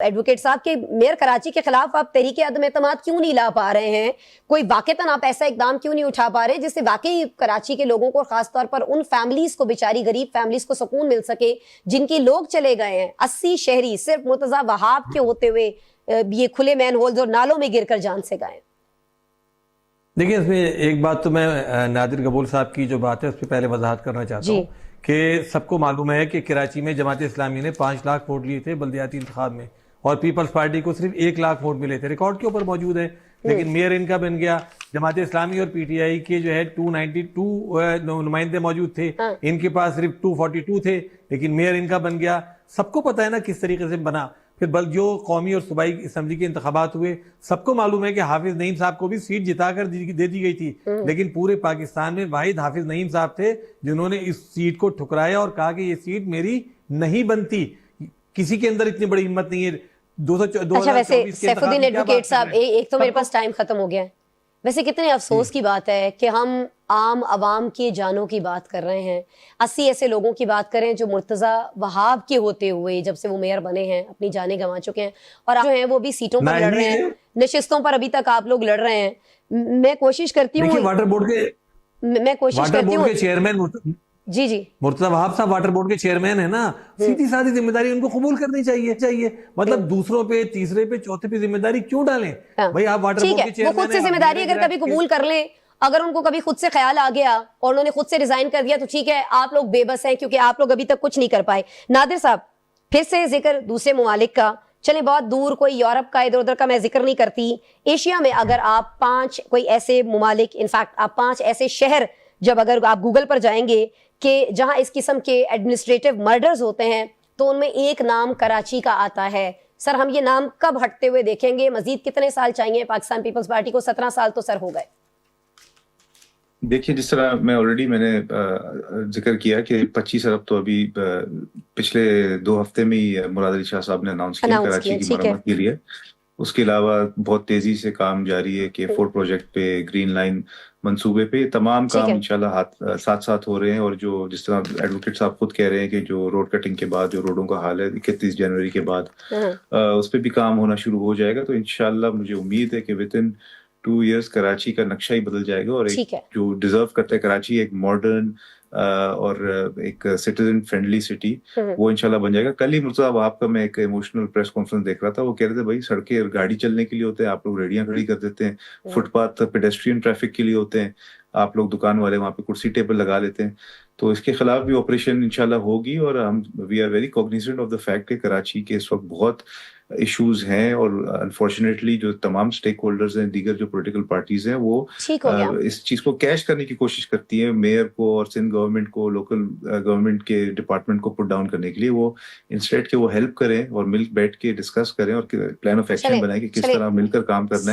Advocate صاحب کے mayor Karachi کے خلاف آپ تحریک عدم اعتماد کیوں نہیں لا پا رہے ہیں؟ کوئی واقعتاً آپ ایسا اقدام کیوں نہیں اٹھا پا رہے جس سے واقعی کراچی کے لوگوں کو، خاص طور پر ان فیملیز کو، بیچاری غریب فیملیز کو سکون مل سکے جن کی لوگ چلے گئے ہیں؟ 80 شہری صرف مرتضیٰ وہاب کے ہوتے ہوئے یہ کھلے مین ہولز اور نالوں میں گر کر جان سے گئے۔ دیکھیں، اس میں ایک بات تو میں نادر قبول صاحب کی جو بات ہے اس پہ پہلے وضاحت کرنا چاہتا ہوں کہ سب کو معلوم ہے کہ کراچی میں جماعت اسلامی نے 5 لاکھ ووٹ لیے تھے بلدیاتی انتخاب میں، اور پیپلز پارٹی کو صرف 1 لاکھ ووٹ ملے تھے، ریکارڈ کے اوپر موجود ہے۔ لیکن میئر ان کا بن گیا، جماعت اسلامی اور پی ٹی آئی کے جو ہے 292 نمائندے موجود تھے، ان کے پاس صرف 242 تھے، لیکن میئر ان کا بن گیا۔ سب کو پتہ ہے نا کس طریقے سے بنا۔ پھر جو قومی اور صوبائی اسمبلی کے انتخابات ہوئے، سب کو معلوم ہے کہ حافظ نعیم صاحب کو بھی سیٹ جتا کر دے دی گئی تھی، لیکن پورے پاکستان میں واحد حافظ نعیم صاحب تھے جنہوں نے اس سیٹ کو ٹھکرایا اور کہا کہ یہ سیٹ میری نہیں بنتی۔ کسی کے اندر اتنی بڑی ہمت نہیں ہے۔ اچھا، ویسے سیف الدین ایڈوکیٹ صاحب، ایک تو میرے پاس ٹائم ختم ہو گیا ہے، ویسے کتنے افسوس کی بات ہے کہ ہم عام عوام کی جانوں کی بات کر رہے ہیں۔ 80 ایسے لوگوں کی بات کریں جو مرتضیٰ وہاب کے ہوتے ہوئے جب سے وہ میئر بنے ہیں اپنی جانیں گنوا چکے ہیں، اور جو ہیں وہ بھی سیٹوں پر لڑ رہے ہیں، نشستوں پر ابھی تک آپ لوگ لڑ رہے ہیں۔ میں کوشش کرتی ہوں واٹر بورڈ کے چیئرمین جی مرتضیٰ وہاب صاحب واٹر بورڈ کے چیئرمین ہیں نا، سیدھی سادھی ذمہ داری ان کو قبول کرنی چاہیے۔ مطلب دوسروں پہ، تیسرے پہ، چوتھے پہ ذمہ داری کیوں ڈالیں بھائی؟ آپ واٹر بورڈ کے چیئرمین ہیں، وہ خود سے ذمہ داری اگر کبھی قبول کر لیں، اگر ان کو کبھی خود سے خیال آ گیا اور انہوں نے خود سے ریزائن کر دیا تو ٹھیک ہے، آپ لوگ بے بس ہیں کیونکہ آپ لوگ ابھی تک کچھ نہیں کر پائے۔ نادر صاحب، پھر سے ذکر دوسرے ممالک کا، چلیں بہت دور کوئی یورپ کا ادھر ادھر کا میں ذکر نہیں کرتی، ایشیا میں اگر آپ 5 کوئی ایسے ممالک، انفیکٹ آپ 5 ایسے شہر جب اگر آپ گوگل پر جائیں گے کہ جہاں اس قسم کے ایڈمنسٹریٹو مرڈرز ہوتے ہیں تو ان میں ایک نام کراچی کا آتا ہے۔ سر، ہم یہ نام کب ہٹتے ہوئے دیکھیں گے؟ مزید کتنے سال چاہیے پاکستان پیپلز پارٹی کو؟ 17 سال تو سر ہو گئے۔ دیکھیے، جس طرح میں نے ذکر کیا کہ 25 ارب تو ابھی پچھلے 2 ہفتے میں ہی مراد علی شاہ صاحب نے اناؤنس کیا کراچی کی مرمت کے لیے۔ اس کے علاوہ بہت تیزی سے کام جاری ہے کہ 4 پروجیکٹ پہ، گرین لائن منصوبے پہ، یہ تمام کام انشاءاللہ ساتھ ساتھ ہو رہے ہیں۔ اور جو جس طرح ایڈوکیٹ صاحب خود کہہ رہے ہیں کہ جو روڈ کٹنگ کے بعد جو روڈوں کا حال ہے 31 جنوری کے بعد، اس پہ بھی کام ہونا شروع ہو جائے گا۔ تو انشاءاللہ مجھے امید ہے کہ within 2 years کراچی کا نقشہ ہی بدل جائے گا، اور ایک جو ڈیزرو کرتا ہے کراچی، ایک ماڈرن اور ایک سٹیزن فرینڈلی سٹی، وہ انشاءاللہ بن جائے گا۔ کل ہی مرتضیٰ وہاب کا میں ایک ایموشنل پریس کانفرنس دیکھ رہا تھا، وہ کہہ رہے تھے بھائی سڑکیں گاڑی چلنے کے لیے ہوتے ہیں، آپ لوگ ریڑیاں کھڑی کر دیتے ہیں، فٹ پاتھ پیڈسٹرین ٹریفک کے لیے ہوتے ہیں، آپ لوگ دکان والے وہاں پہ کرسی ٹیبل لگا لیتے ہیں۔ تو اس کے خلاف بھی آپریشن انشاءاللہ ہوگی، اور ہم we are very cognizant of the fact کہ کراچی کے اس وقت بہت ایشوز ہیں، اور انفارچونیٹلی جو تمام سٹیک ہولڈرز ہیں، دیگر جو پولیٹیکل پارٹیز ہیں، وہ اس چیز کو کیش کرنے کی کوشش کرتی ہیں، میئر کو اور سندھ گورنمنٹ کو، لوکل گورنمنٹ کے ڈپارٹمنٹ کو پٹ ڈاؤن کرنے کے لیے۔ وہ انسٹیڈ کہ وہ ہیلپ کریں اور بیٹھ کے ڈسکس کریں اور پلان آف ایکشن بنائیں کہ کس طرح مل کر کام کرنا ہے۔